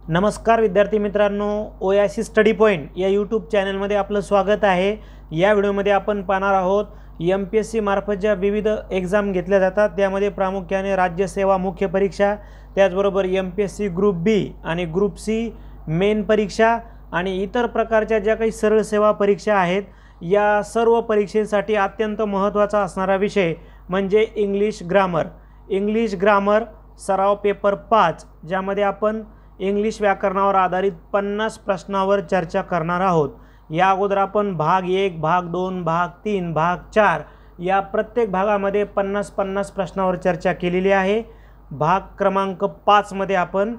नमस्कार विद्यार्थी मित्रांनो, ओयासी स्टडी पॉइंट या यूट्यूब चॅनलमध्ये आपलं स्वागत आहे। या व्हिडिओमध्ये आपण पाहणार आहोत mpsc मार्फत ज्या विविध एग्जाम घेतल्या जातात त्यामध्ये प्रामुख्याने राज्यसेवा मुख्य परीक्षा, त्याचबरोबर mpsc ग्रुप बी आणि ग्रुप सी मेन परीक्षा आणि इतर प्रकारच्या ज्या काही सरळ सेवा परीक्षा आहेत, या सर्व परीक्षेसाठी अत्यंत महत्त्वाचा असणारा विषय म्हणजे इंग्लिश ग्रामर सराव पेपर 5, ज्यामध्ये आपण इंग्लिश व्याकरणावर आधारित 50 प्रश्नांवर चर्चा करणार आहोत। या अगोदर आपण भाग 1, भाग 2, भाग 3, भाग 4 या प्रत्येक भागामध्ये 50 प्रश्नांवर चर्चा केलेली आहे। भाग क्रमांक 5 मध्ये आपण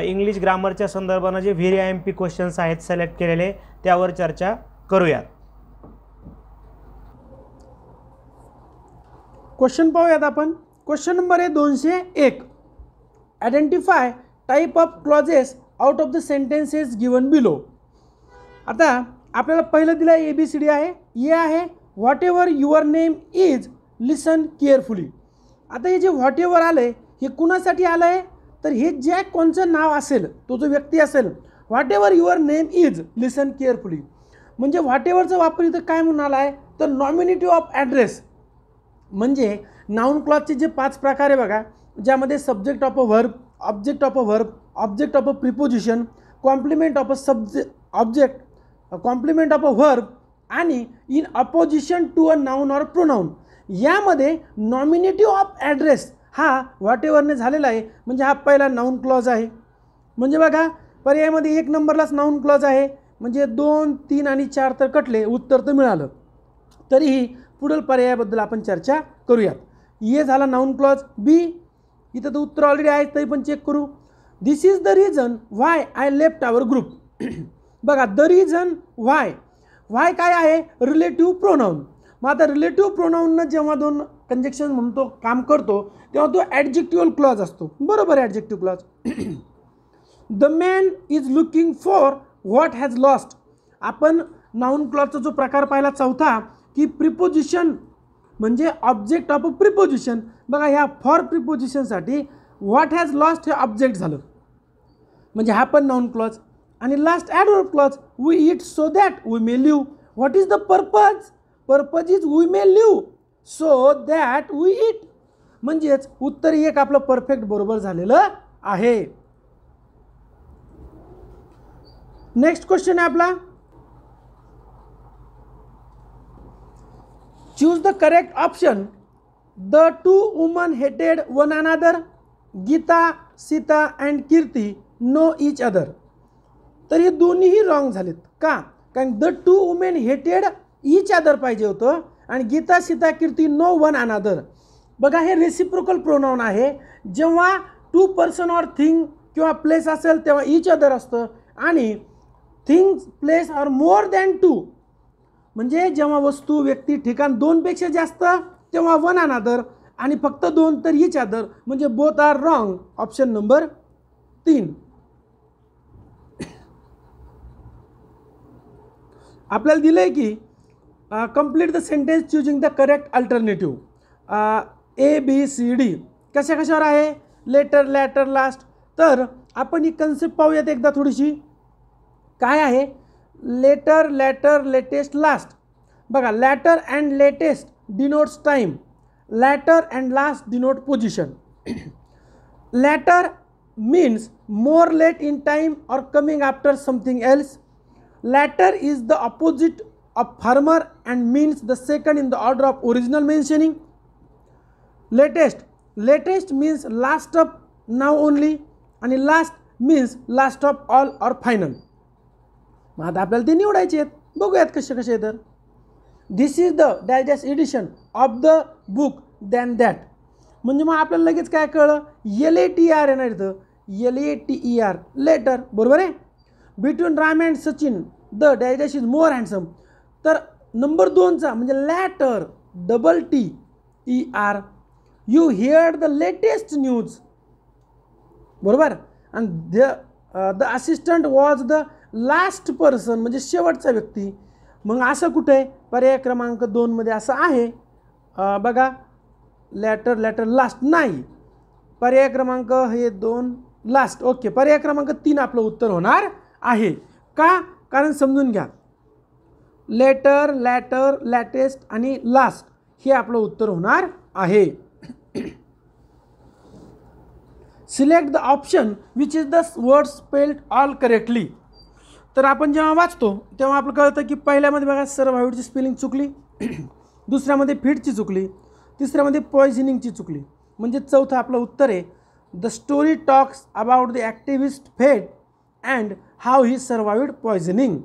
इंग्लिश ग्रामरच्या संदर्भाने जे व्हेरी एमपी क्वेश्चन्स आहेत सिलेक्ट केलेले त्यावर चर्चा करूयात। क्वेश्चन पाहूयात आपण। क्वेश्चन नंबर आहे 201। Identify type of clauses out of the sentences given below. आता आपल्याला पहिलं दिलं आहे ABCD आहे, ये आहे what ever your name is listen carefully. आता हे जे व्हॉट एव्हर आलं आहे हे कुणासाठी आलं आहे, तर हे जे कोणचं नाव असेल, तो जो व्यक्ती असेल, whatever your name is listen carefully, म्हणजे व्हॉट एव्हरचा वापर इथं काय म्हणून आला आहे, तर नॉमिनेटिव्ह ऑफ ॲड्रेस, म्हणजे नाउन क्लॉजचे जे 5 प्रकार आहे बघा, ज्यामध्ये subject of a verb, object of a verb, object of a preposition, complement of a object, complement of a verb आणि in apposition to a noun or pronoun, यामध्ये nominative of address हा व्हॉट एव्हरने झालेला आहे। म्हणजे हा पहिला नाउन क्लॉज आहे। म्हणजे बघा पर्यायामध्ये 1 नंबरलाच नाउन क्लॉज आहे, म्हणजे 2, 3 आणि 4 तर कटले, उत्तर तर मिळालं। तरीही पुढील पर्यायाबद्दल आपण चर्चा करूयात। ये झाला नाउन क्लॉज। बी, इथं तर उत्तर ऑलरेडी आहे तरी पण चेक करू। This is the reason why I left our group. बघा द रिझन व्हाय काय आहे, रिलेटिव्ह प्रोनाऊन। मग आता रिलेटिव्ह प्रोनाऊननं जेव्हा 2 कंजक्शन म्हणून तो काम करतो तेव्हा तो ॲडजेक्टिव्हल क्लॉज असतो, बरोबर adjective clause. The man is looking for what has lost. आपण नाउन क्लॉजचा जो प्रकार पाहिला चौथा, की प्रिपोजिशन म्हणजे ऑब्जेक्ट ऑफ अ प्रिपोजिशन। बघा ह्या फॉर प्रिपोजिशनसाठी व्हॉट हॅज लॉस्ट हे ऑब्जेक्ट झालं, म्हणजे हा पण नाउन क्लॉज। आणि last adverb clause, we eat so that we may live. What is the purpose is we may live so that we eat, म्हणजेच उत्तर एक आपलं परफेक्ट बरोबर झालेलं आहे। नेक्स्ट क्वेश्चन आहे आपला, choose the correct option. The 2 women hated one another. Gita, Sita and Kirti know each other. तर हे दोन्हीही रॉंग झालेत का, कारण the 2 women hated each other पाहिजे होतं आणि Gita, Sita, Kirti know one another. बघा हे रेसिप्रोकल प्रोनाउन आहे। जेव्हा 2 पर्सन ऑर थिंग किंवा प्लेस असेल तेव्हा इच अदर असतं, आणि things, place or more than 2 म्हणजे जेव्हा वस्तू, व्यक्ती, ठिकाण 2 पेक्षा जास्त तेव्हा वन अनादर, आणि फक्त 2 तर इच अदर, म्हणजे both are wrong. Option number 3। आपल्याला दिलंय की complete the sentence choosing the correct alternative. ABCD कशावर आहे, लेटर, लॅटर, लास्ट। तर आपण ही कन्सेप्ट पाहूयात एकदा थोडीशी, काय आहे लेटर, लॅटर, लेटेस्ट, लास्ट। बघा later and latest denotes time, later and last denote position. Later means more late in time or coming after something else. Latter is the opposite of former and means the second in the order of original mentioning. Latest means last of now only, आणि last means last of all or final. मग आता आपल्याला ते निवडायचे आहेत, बघूयात कसे तर। This is the digest edition of the book than that, म्हणजे मग आपल्याला लगेच काय कळलं, LATR येणार इथं, LATER लेटर, बरोबर आहे। Between Ram and Sachin the digest is more handsome, तर नंबर 2चा म्हणजे later, TTER। You hear the latest news, बरोबर। आणि the assistant was the last person, म्हणजे शेवटचा व्यक्ती। मग असं कुठे आहे, पर्याय क्रमांक 2 मध्ये असं आहे बघा, लॅटर लास्ट नाही। पर्याय क्रमांक हे 2 लास्ट. ओके, पर्याय क्रमांक 3 आपलं उत्तर होणार आहे. का? कारण समजून घ्या, लेटर, लॅटर, लॅटेस्ट आणि लास्ट हे आपलं उत्तर होणार आहे. Select the option which is the word spelled all correctly. तर आपण जेव्हा वाचतो तेव्हा आपलं कळतं की पहिल्यामध्ये बघा सर्व्हाइव्हची स्पेलिंग चुकली, दुसऱ्यामध्ये फीडची चुकली, तिसऱ्यामध्ये पॉयझनिंगची चुकली. म्हणजे चौथं आपलं उत्तर आहे, the story talks about the activist fate and how he survived poisoning.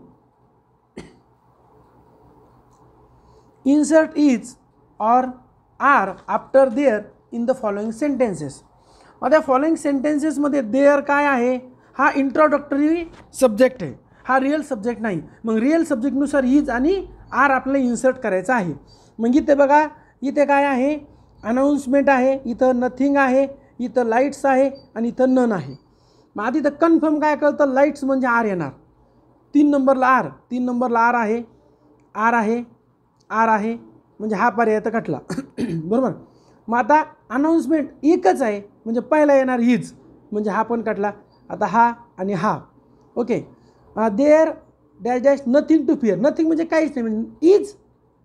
Insert is or are after there in the following sentences. आता फॉलोइंग सेंटेन्सेसमध्ये देअर काय आहे? हा इंट्रोडक्टरी सब्जेक्ट आहे, हा रिअल सब्जेक्ट नाही. मग रिअल सब्जेक्टनुसार इज आणि आर आपल्याला इन्सर्ट करायचं आहे. मग इथे बघा, इथे काय आहे? अनाऊन्समेंट आहे, इथं नथिंग आहे, इथं लाईट्स आहे आणि इथं नन आहे. मग आधी इथं कन्फर्म काय कळतं? लाईट्स म्हणजे आर येणार. 3 नंबरला आर, 3 नंबरला आर आहे, आर आहे, आर आहे, म्हणजे हा पर्याय तर कटला. बरोबर. मग आता अनाऊन्समेंट एकच आहे, म्हणजे पहिला येणार इज, म्हणजे हा पण कटला. आता हा आणि हा. Okay. There dash dash nothing to fear. Nothing म्हणजे काहीच नाही, म्हणजे इज,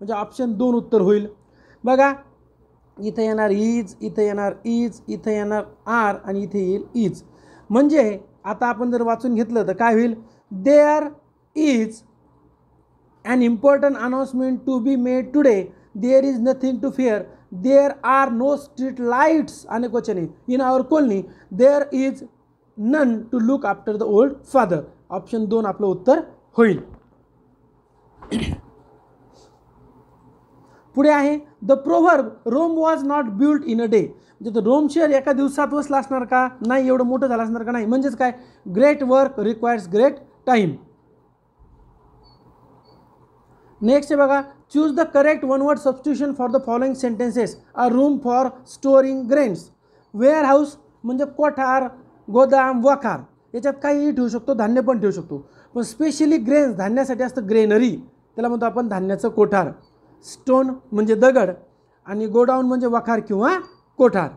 म्हणजे ऑप्शन 2 उत्तर होईल. बघा, इथं येणार इज, इथं येणार इज, इथं येणार आर आणि इथे येईल इज. म्हणजे आता आपण जर वाचून घेतलं तर काय होईल? There is an important announcement to be made today. There is nothing to fear. There are no street lights अनेकवचने in our colony. There is none to look after the old father. Option 2 आपलं उत्तर होईल. पुढे आहे the proverb Rome was not built in a day. म्हणजे Rome शहर एका दिवसात वसलं असणार का? नाही. एवढं मोठं झालं असणार का? नाही. म्हणजेच काय? Great work requires great time. Next आहे बघा, choose the correct one word substitution for the following sentences. A room for storing grains. Warehouse म्हणजे कोठार, गोदाम, वखार. याच्यात काहीही ठेवू शकतो, धान्य पण ठेवू शकतो. पण स्पेशली ग्रेन्स, धान्यासाठी असतं ग्रेनरी, त्याला म्हणतो आपण धान्याचं कोठार. स्टोन म्हणजे दगड आणि गोडाऊन म्हणजे वखार किंवा कोठार.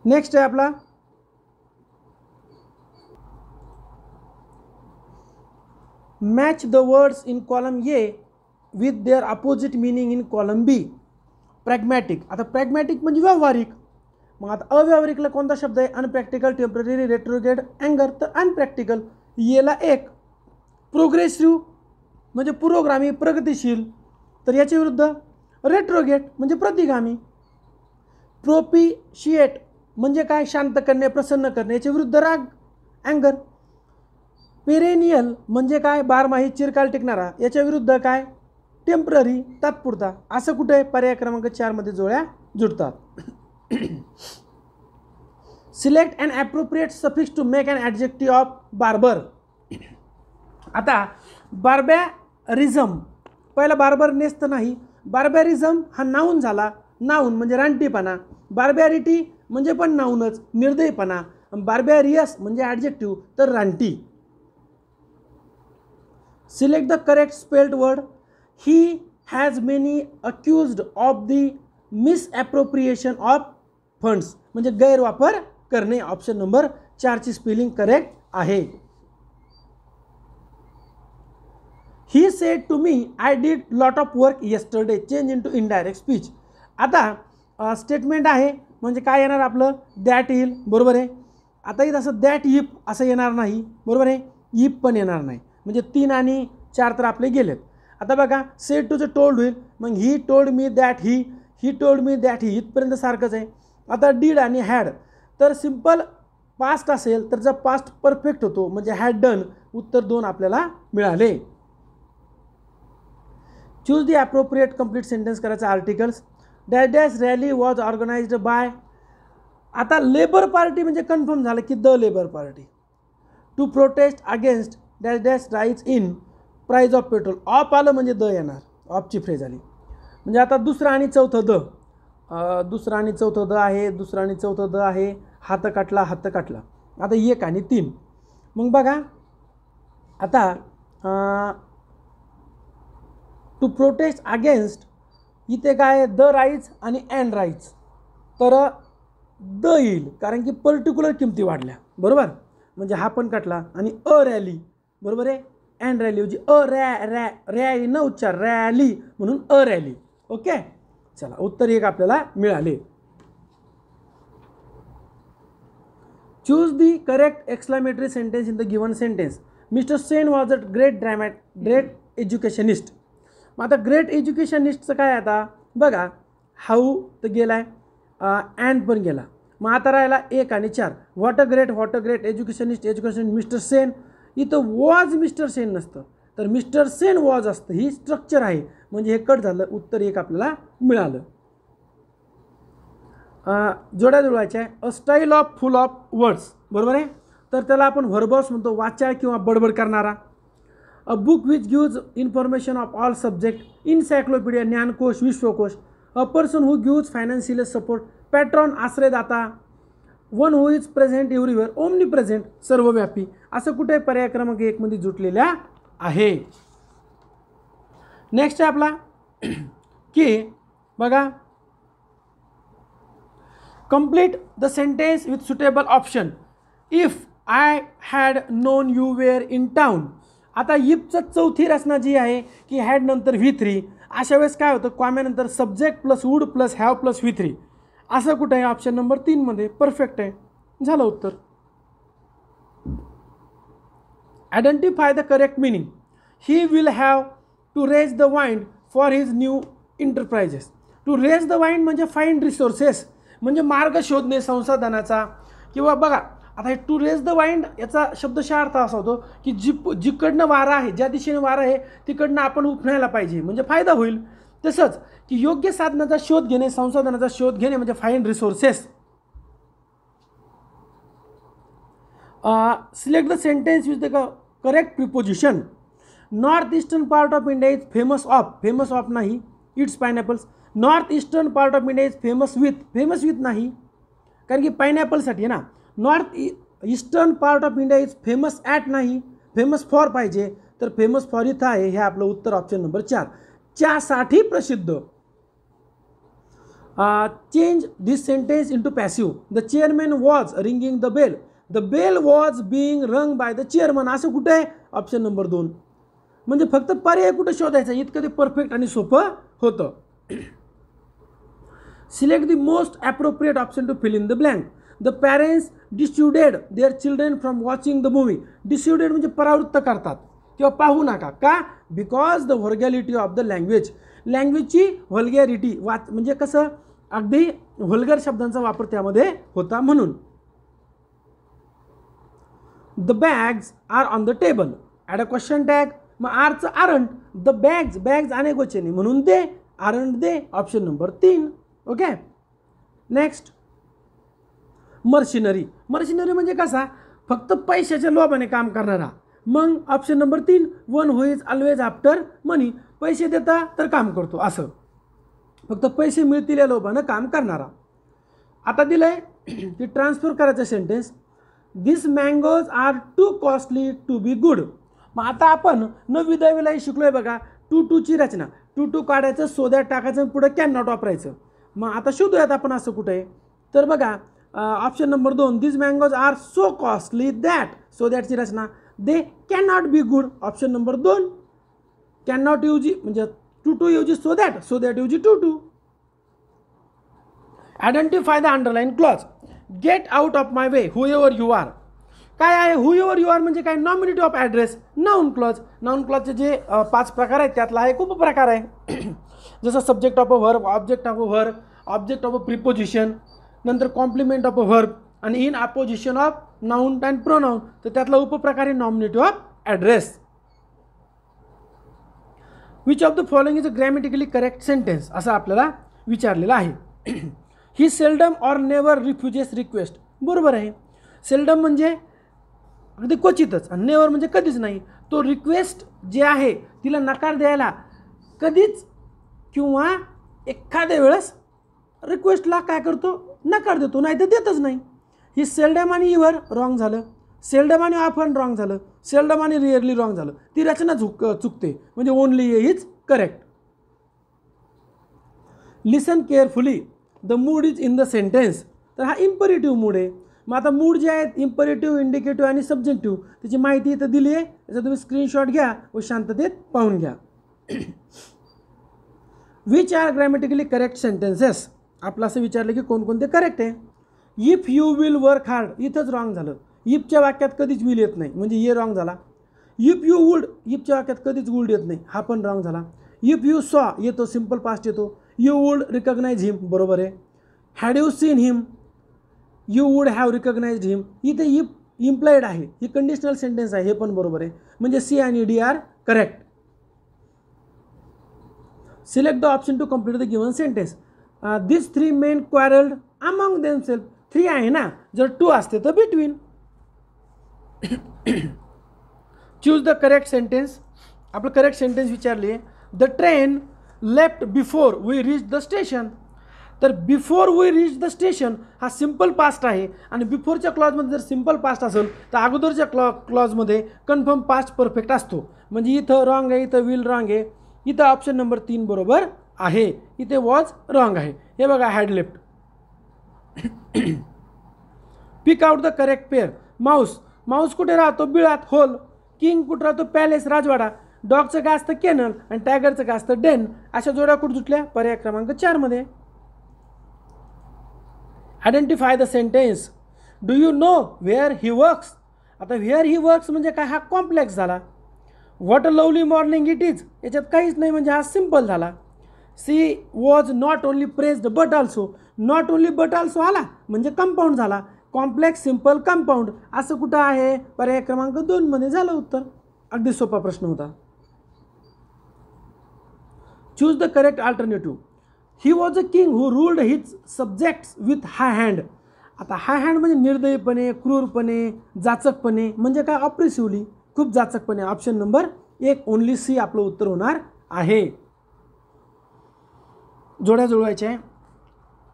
नेक्स्ट आहे आपला match the words in column A with their opposite meaning in column B. Pragmatic. आता प्रॅग्मॅटिक म्हणजे व्यावहारिक. मग आता अव्यावहारिकला कोणता शब्द आहे? अनप्रॅक्टिकल, टेम्पररी, रेट्रोग्रेड, अँगर. तर अनप्रॅक्टिकल. येला 1. प्रोग्रेसिव्ह म्हणजे पुरोगामी, प्रगतिशील. तर याच्या विरुद्ध रेट्रोग्रेड म्हणजे प्रतिगामी. प्रोपिशिएट म्हणजे काय? शांत करणे, प्रसन्न करणे. याच्या विरुद्ध राग, अँगर. पेरेनियल म्हणजे काय? बारमाही, चिरकाल टिकणारा. याच्या विरुद्ध काय? टेम्पररी, तात्पुरता. असं कुठे? पर्याय क्रमांक 4 मध्ये जोड्या जुडतात. Select an appropriate suffix to make an adjective of barber. आता बार्बॅरिझम, पहिला बार्बरनेस तर नाही. बार्बॅरिझम हा नाऊन झाला. नाऊन म्हणजे रानटीपणा. बार्बॅरिटी म्हणजे पण नाऊनच, निर्दयपणा. बार्बॅरियस म्हणजे ॲडजेक्टिव्ह, तर रानटी. Select the correct spelled word. He has many accused of the misappropriation of funds म्हणजे गैरवापर करणे. ऑप्शन नंबर 4 ची स्पेलिंग करेक्ट आहे. He said to me I did lot of work yesterday. Change into indirect speech. आता statement आहे म्हणजे काय येणार आपलं? दॅट येईल. बरोबर आहे. आता इथं असं दॅट इफ असं येणार नाही. बरोबर आहे. इफ पण येणार नाही. म्हणजे 3 आणि 4 तर आपले गेलेत. आता बघा, सेड टूचं टोल्ड होईल. मग he told me that he told me that he, इथपर्यंत सारखंच आहे. आता डीड आणि हॅड, तर सिम्पल पास्ट असेल तर जर पास्ट परफेक्ट होतो म्हणजे हॅड डन. उत्तर 2 आपल्याला मिळाले. Choose the appropriate complete sentence करायचं. Articles. Dash dash rally was organised by. आता लेबर पार्टी म्हणजे कन्फर्म झालं की the Labour Party. To protest against dash dash rise in price of petrol. Of आलं म्हणजे द येणार. ऑफची फ्रेज आली. म्हणजे आता दुसरं आणि चौथं द. दुसरं आणि चौथं द आहे. दुसरं आणि चौथं द आहे. हात काटला, हात काटला. आता 1 आणि 3. मग बघा आता टू प्रोटेस्ट अगेन्स्ट इथे काय? द राईज आणि अँड राईज. तर द येईल, कारण की पर्टिक्युलर किमती वाढल्या, बरोबर. म्हणजे हा पण कटला. आणि अ रॅली, बरोबर आहे. अँड रॅली म्हणजे अ रॅली न उच्चार, रॅली म्हणून अ रॅली. ओके, चला उत्तर एक आपल्याला मिळाले. Choose the correct exclamatory sentence in the given sentence. Mister Sen was a great educationist. मग आता ग्रेट एज्युकेशनिस्टचं काय आता बघा, हाऊ तर गेलाय, अँड पण गेला. मग आता राहिला 1 आणि 4. What a great educationist mister Sen. इथं वॉज मिस्टर सेन नसतं, तर मिस्टर सेन वॉज असतं. ही स्ट्रक्चर आहे, म्हणजे हे कट झालं. उत्तर एक आपल्याला मिळालं. जोड्या जुळवायच्या आहे. A style of full of words, बरोबर आहे. तर त्याला आपण व्हर्बॉस म्हणतो, वाचाळ किंवा बडबड करणारा. A book which gives information of all subject, encyclopedia ज्ञानकोश, विश्वकोश. A person who gives financial support, patron आश्रयदाता. One who is present everywhere, omnipresent सर्वव्यापी. असं कुठे पर्याय क्रमांक 1 मध्ये जुटलेल्या आहे. नेक्स्ट आहे आपला की बघा, complete the sentence with suitable option. If I had known you were in town. आता इफचं चौथी रचना जी आहे की हॅड नंतर V3, अशा वेळेस काय होतं, कॉम्यानंतर subject plus would plus have plus V3. असं कुठं आहे, ऑप्शन नंबर 3 मध्ये. परफेक्ट आहे, झालं उत्तर. Identify the correct meaning. He will have to raise the wind for his new enterprises. To raise the wind म्हणजे फाइंड रिसोर्सेस, म्हणजे मार्ग शोधणे संसाधनाचा. किंवा बघा आता हे टू रेज द वाइंड याचा शब्दशः अर्थ असा होतो की जिकडनं वारा आहे, ज्या दिशेने वारा आहे तिकडनं आपण उपण्याला पाहिजे, म्हणजे फायदा होईल. तसंच की योग्य साधनाचा शोध घेणे, संसाधनाचा शोध घेणे म्हणजे find resources. Select the sentence with the correct preposition. North eastern part of India is famous of नाही, it's pineapples. North eastern part of India is famous with नाही, कारण की पायनॅपलसाठी आहे ना. North eastern part of India is famous at नाही, famous for पाहिजे, तर फेमस फॉर इथं आहे. हे आपलं उत्तर ऑप्शन नंबर 4. च्यासाठी प्रसिद्ध. Change this sentence into passive. The chairman was ringing the bell. The bell was being rung by the chairman. असं कुठे आहे, ऑप्शन नंबर 2. म्हणजे फक्त पर्याय कुठं शोधायचा, इतकं ते परफेक्ट आणि सोपं होतं. Select the most appropriate option to fill in the blank. The parents dissuaded their children from watching the movie. Dissuaded म्हणजे परावृत्त करतात किंवा पाहू नका का, because the vulgarity of the language. लँग्वेजची व्हल्गॅरिटी म्हणजे कसं, अगदी व्हल्गर शब्दांचा वापर त्यामध्ये होता म्हणून. The bags are on the table. Add a question tag. मग आरचं आरंट, द बॅग्स अनेक वचने म्हणून they, aren't they, option number 3. Okay, next mercenary. Mercenary म्हणजे कसा, फक्त पैशाच्या लोभाने काम करणारा. मग option number 3, one who is always after money. पैसे देता तर काम करतो, असं फक्त पैसे मिळतील या लोभानं काम करणारा. आता दिलंय की ट्रान्सफर करायचं sentence. This mangoes are too costly to be good. मग आता आपण 9वी 10वीलाही शिकलोय बघा, टू ची रचना. टू काढायचं, सोद्यात टाकायचं, पुढे कॅन नॉट वापरायचं. मग आता शोधूयात आपण असं कुठे आहे, तर बघा option number 2, this mangoes are so costly that. So दॅटची रचना, they can not be good, option number 2. Can not use म्हणजे to use so that use to. Identify the underline clause. Get out of my way, whoever you are. काय आहे whoever you are म्हणजे काय, nominative of address, noun clause. Noun क्लॉजचे जे 5 प्रकार आहेत त्यातला एक उपप्रकार आहे. जसं subject of a verb, object of a verb, object of a preposition, नंतर कॉम्प्लिमेंट ऑफ अ व्हर्ब आणि in apposition of noun and pronoun. तर त्यातला उपप्रकार आहे nominative of address. Which of the following is a grammatically correct sentence, असं आपल्याला विचारलेलं आहे. He seldom or never refuses request. बरोबर आहे. सेल्डम म्हणजे अगदी क्वचितच, आणि नेवर म्हणजे कधीच नाही. तो रिक्वेस्ट जे आहे तिला नकार द्यायला कधीच किंवा एखाद्या वेळेस रिक्वेस्टला काय करतो, नकार देतो, नाही तर देतच नाही. ही सेल्डम आणि इव्हर रॉंग झालं, सेल्डम आणि ऑफन रॉंग झालं, सेल्डम आणि रिअरली रॉंग झालं. ती रचना चुकते, म्हणजे only is correct. Listen carefully. The mood is in the sentence. तर हा इम्परेटिव्ह मूड आहे. मग आता मूड जे आहेत इम्परेटिव्ह, इंडिकेटिव्ह आणि सब्जेक्टिव्ह त्याची माहिती इथं दिली आहे. त्याचा तुम्ही स्क्रीनशॉट घ्या व शांततेत पाहून घ्या. Which are grammatically correct sentences. आपलं असं विचारलं की कोणकोणते करेक्ट आहे. If you will work hard, इथंच रॉंग झालं. इफच्या वाक्यात कधीच विल येत नाही म्हणजे ये रॉंग झाला. इफ यू वुड, इफच्या वाक्यात कधीच वुड येत नाही, हा पण रॉंग झाला. इफ यू सॉ येतो, सिम्पल पास्ट येतो. यू वुड रिकॉग्नाइज हिम, बरोबर आहे. Had you seen him, you would have recognised him. इथे इफ इम्प्लाइड आहे, ही कंडिशनल सेंटेन्स आहे, हे पण बरोबर आहे. म्हणजे सी आणि D are correct. Select the option to complete the given sentence. This three men quarrelled among themself. 3 आहे ना, जर 2 असते तर between. Choose the correct sentence. आपलं करेक्ट सेंटेन्स विचारले. The train left before we reach the station. तर before we reach the station हा simple past आहे आणि बिफोरच्या क्लॉजमध्ये जर सिम्पल पास्ट असेल तर अगोदरच्या क्लॉजमध्ये कन्फर्म पास्ट परफेक्ट असतो. म्हणजे इथं रॉंग आहे, इथं विल रॉंग आहे, इथं ऑप्शन नंबर 3 बरोबर आहे, इथे वॉज रॉंग आहे. हे बघा had left. Pick out the correct pair. Mouse, mouse कुठे राहतो? बिळात, होल. किंग कुठे राहतो? पॅलेस, राजवाडा. डॉगचं काय असतं? केनल. आणि टायगरचं काय असतं? डेन. अशा जोड्या कुठे सुटल्या? पर्याय क्रमांक 4 मध्ये. Identify the sentence. Do you know where he works. आता व्हेअर ही वर्क्स म्हणजे काय? हा कॉम्प्लेक्स झाला. What a lovely morning it is, याच्यात काहीच नाही म्हणजे हा सिम्पल झाला. She was not only pressed but also. Not only but also आला म्हणजे कंपाऊंड झाला. कॉम्प्लेक्स, सिम्पल, कंपाऊंड असं कुठं आहे? पर्याय क्रमांक 2 मध्ये झालं उत्तर. अगदी सोपा प्रश्न होता. Choose the correct alternative. He was a king who ruled his subjects with high hand. आता हाय हँड म्हणजे निर्दयीपणे, क्रूरपणे, जाचकपणे, म्हणजे काय? ऑप्रेसिव्हली, खूप जाचकपणे. ऑप्शन नंबर 1 ओनली सी आपलं उत्तर होणार आहे. जोड्या जुळवायच्या आहे.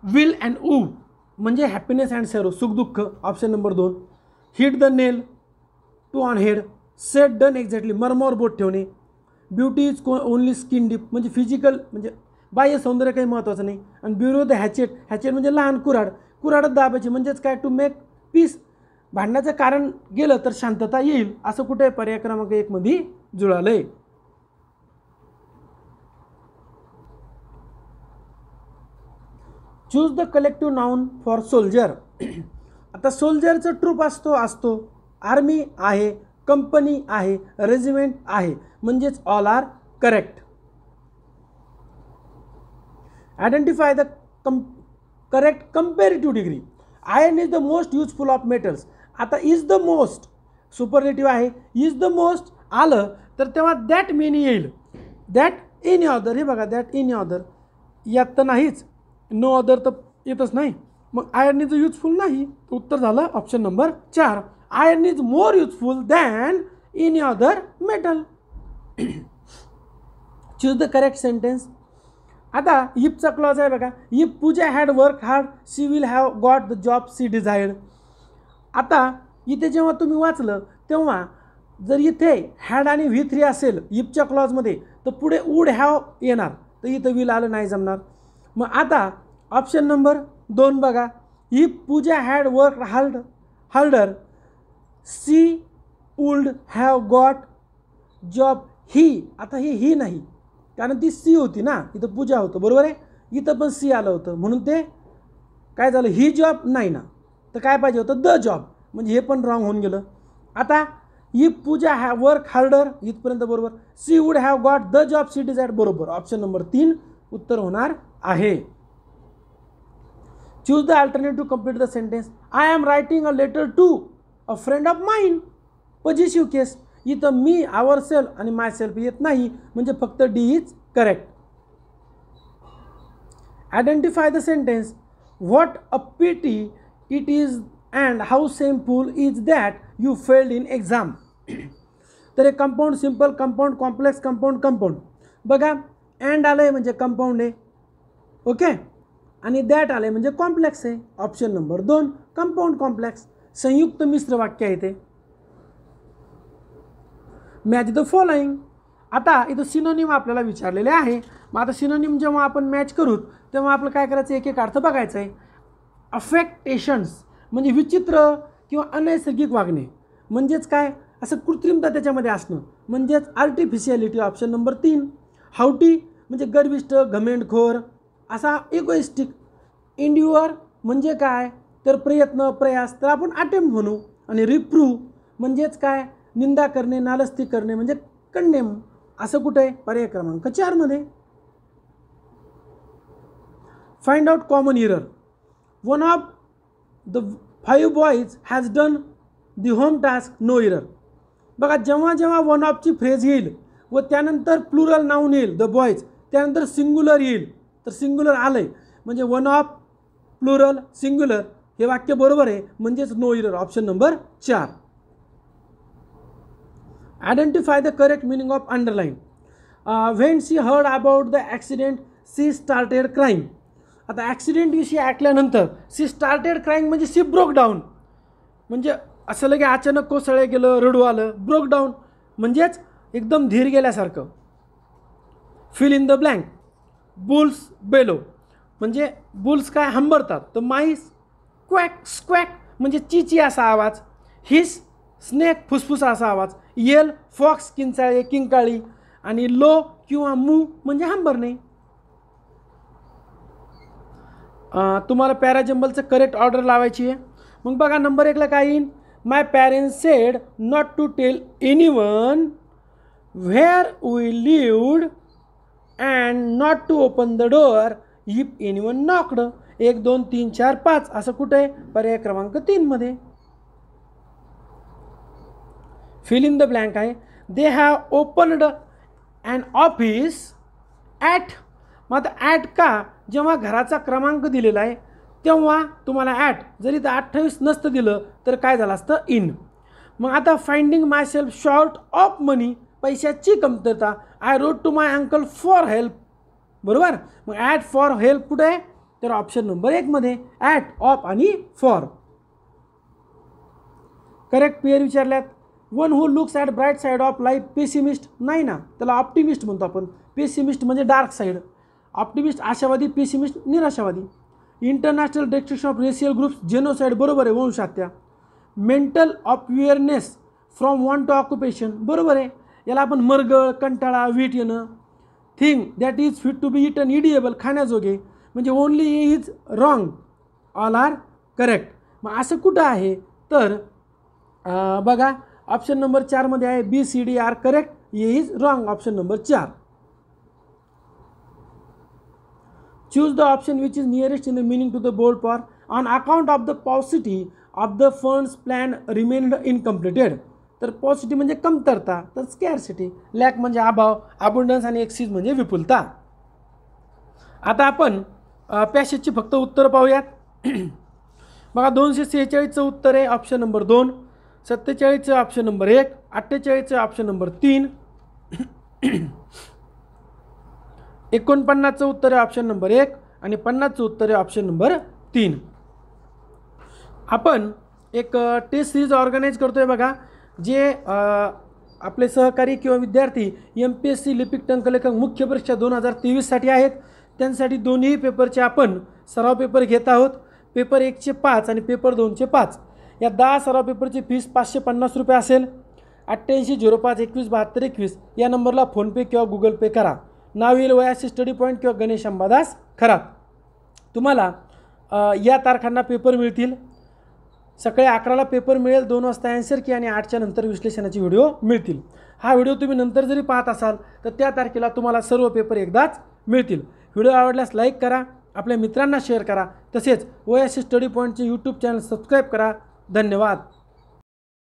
विल अँड ऊ म्हणजे हॅपीनेस अँड सॅरो, सुख दुःख. Option number 2. Hit the nail to on head. Set done exactly, मर्मावर बोट ठेवणे. Beauty is only skin deep म्हणजे फिजिकल, म्हणजे बाह्य सौंदर्य काही महत्त्वाचं नाही. आणि ब्युरो द हॅचेट. हॅचेट म्हणजे लहान कुऱ्हाड. कुऱ्हाडत दाबायची म्हणजेच काय? To make peace. भांडण्याचं कारण गेलं तर शांतता येईल. असं कुठे? पर्याय क्रमांक 1 मध्ये जुळालंय. Choose the collective noun for soldier. आता सोल्जरचं ट्रूप असतो. आर्मी आहे, कंपनी आहे, रेजिमेंट आहे, म्हणजेच all are correct. Identify the correct comparative degree. Iron is the most useful of metals. आता इज द मोस्ट सुपरलेटिव्ह आहे. इज द मोस्ट आलं तर तेव्हा दॅट मेनी येईल. दॅट एनी अदर, हे बघा दॅट एनी अदर यात तर नाहीच. नो अदर तर येतच नाही. मग आयर्न इज युजफुल नाही. उत्तर झालं option number 4. Iron is more useful than any other metal. Choose the correct sentence. आता इफचा क्लॉज आहे बघा. If Pooja had work hard she will have got the job she desired. आता इथे जेव्हा तुम्ही वाचलं तेव्हा जर इथे हॅड आणि V3 असेल इफच्या क्लॉजमध्ये तर पुढे वूड हॅव येणार, तर इथं विल आलं नाही जमणार. मग आता ऑप्शन नंबर 2 बघा. If Pooja had work harder she would have got job ही. आता ही नाही कारण ती सी होती ना, इथं पूजा होतं, बरोबर आहे. इथं पण सी आलं होतं म्हणून ते काय झालं? ही जॉब नाही ना, तर काय पाहिजे होतं? The job. म्हणजे हे पण रॉंग होऊन गेलं. आता if Pooja have work harder इथपर्यंत बरोबर. She would have got the job she desired बरोबर. ऑप्शन नंबर 3 उत्तर होणार आहे. Choose the alternative to complete the sentence. I am writing a letter to a friend of mine. Positive case. इथं मी, आवर self आणि माय self येत नाही म्हणजे फक्त D is correct. Identify the sentence. What a pity it is and how shameful is that you failed in exam. तर हे compound, simple compound, complex compound, compound बघा. अँड आलं आहे म्हणजे कंपाऊंड आहे, ओके. आणि दॅट आलं आहे म्हणजे कॉम्प्लेक्स आहे. Option number 2 compound complex. संयुक्त मिश्र वाक्य आहे ते. Match the following. आता इथं सिनोनिम आपल्याला विचारलेले आहे. मग आता सिनोनिम जेव्हा आपण मॅच करू तेव्हा आपलं काय करायचं? एक एक अर्थ बघायचा आहे. अफेक्टेशन्स म्हणजे विचित्र किंवा अनैसर्गिक वागणे, म्हणजेच काय असं कृत्रिमता त्याच्यामध्ये असणं, म्हणजेच आर्टिफिशियलिटी ऑप्शन नंबर 3. हावटी म्हणजे गर्विष्ठ घमेंडखोर असा इगोइस्टिक. इंड्युअर म्हणजे काय तर प्रयत्न प्रयास, तर आपण अटेम्प्ट म्हणू. आणि रिप्रूव्ह म्हणजेच काय निंदा करणे नालस्ती करणे म्हणजे कंडेम. असं कुठे आहे पर्याय क्रमांक 4 मध्ये. Find out common error. One of the 5 boys has done the home task, no error. बघा जेव्हा जेव्हा वन ऑफची फ्रेज येईल व त्यानंतर प्लुरल नाऊन येईल द बॉयज, त्यानंतर सिंग्युलर येईल, तर सिंग्युलर आलं आहे म्हणजे वन ऑफ प्लुरल सिंग्युलर हे वाक्य बरोबर आहे, म्हणजेच no error option number 4. Identify the correct meaning of underline. When she heard about the accident she started crying. आता ॲक्सिडेंटविषयी ऐकल्यानंतर शी स्टार्टेड क्राईंग म्हणजे शी ब्रोक डाऊन, म्हणजे असं लगे अचानक कोसळे गेलं रडू आलं. ब्रोक डाऊन म्हणजेच एकदम धीर गेल्यासारखं. Fill in the blank. Bulls bellow म्हणजे बुल्स काय हंबरतात, तर माईस क्वॅक स्क्वॅक म्हणजे चिची असा आवाज. हिस स्नेक फुसफुसा असा आवाज. येल फॉक्स किंचाळे किंकाळी. आणि लो किंवा मू म्हणजे हंबरणे. तुम्हाला पॅराजंबलचं करेक्ट ऑर्डर लावायची आहे. मग बघा नंबर 1 ला काय येईल. My parents said not to tell anyone where we lived and not to open the door if anyone knocked. 1 2 3 4 5 असं कुठे आहे पर्याय क्रमांक 3 मध्ये. फिल इन द ब्लँक आहे. They have opened and office at. मग आता ॲट का, जेव्हा घराचा क्रमांक दिलेला आहे तेव्हा तुम्हाला ॲट, जरी तर 28 नसतं दिलं तर काय झालं असतं इन. मग आता finding myself short of money, पैशाची कमतरता. I wrote to my uncle for help, बरोबर. मग ॲट फॉर हेल्प कुठे आहे तर ऑप्शन नंबर 1 मध्ये. ॲट ऑफ आणि फॉर. करेक्ट पेअर विचारल्यात. One who looks at bright side of life pessimist नाही ना, त्याला ऑप्टिमिस्ट म्हणतो आपण. पेसिमिस्ट म्हणजे डार्क साईड, ऑप्टिमिस्ट आशावादी, पेसिमिस्ट निराशावादी. International destruction of racial groups genocide बरोबर आहे वंशहत्या. Mental awareness from one to occupation बरोबर आहे, याला आपण मरगळ कंटाळा वीट येणं. Thing that is fit to be eaten edible खाण्याजोगे म्हणजे only is wrong all are correct. मग असं कुठं आहे तर बघा ऑप्शन नंबर 4 मध्ये आहे. B C D are correct, A is wrong option number 4. Choose the option which is nearest in the meaning to the bold par. On account of the paucity of the funds plan remained incompleted. तर पॉसिटी म्हणजे कमतरता, तर स्कॅरसिटी. लॅक म्हणजे अभाव, abundance आणि axis म्हणजे विपुलता. आता आपण पॅसेजची फक्त उत्तर पाहूयात. बघा 246चं उत्तर आहे ऑप्शन नंबर 2, 47चं ऑप्शन नंबर 1, 48चं ऑप्शन नंबर 3, 49चं उत्तर आहे ऑप्शन नंबर 1 आणि 50चं उत्तर आहे ऑप्शन नंबर 3. आपण एक टेस्ट सिरीज ऑर्गनाईज करतोय बघा, जे आपले सहकारी किंवा विद्यार्थी MPSC लिपिक टंकलेखक मुख्य परीक्षा 2023साठी आहेत. त्यांसाठी दोन्ही पेपरचे आपण सराव पेपर घेत आहोत. पेपर 1चे 5 आणि पेपर 2चे 5. या 10 सराव पेपरची फीस 550 रुपये असेल. 8805217221 या नंबरला फोनपे किंवा गुगल पे करा. नाव येईल OASIS स्टडी पॉईंट किंवा गणेश अंबादास खरात. तुम्हाला या तारखांना पेपर मिळतील. सकाळी 11ला पेपर मिळेल, 2 वाजता ॲन्सर की आणि 8च्या नंतर विश्लेषणाचे व्हिडिओ मिळतील. हा व्हिडिओ तुम्ही नंतर जरी पाहत असाल तर त्या तारखेला तुम्हाला सर्व पेपर एकदाच मिळतील. व्हिडिओ आवडल्यास लाईक करा, आपल्या मित्रांना शेअर करा, तसेच OASIS स्टडी पॉईंटचे यूट्यूब चॅनल सबस्क्राईब करा. धन्यवाद.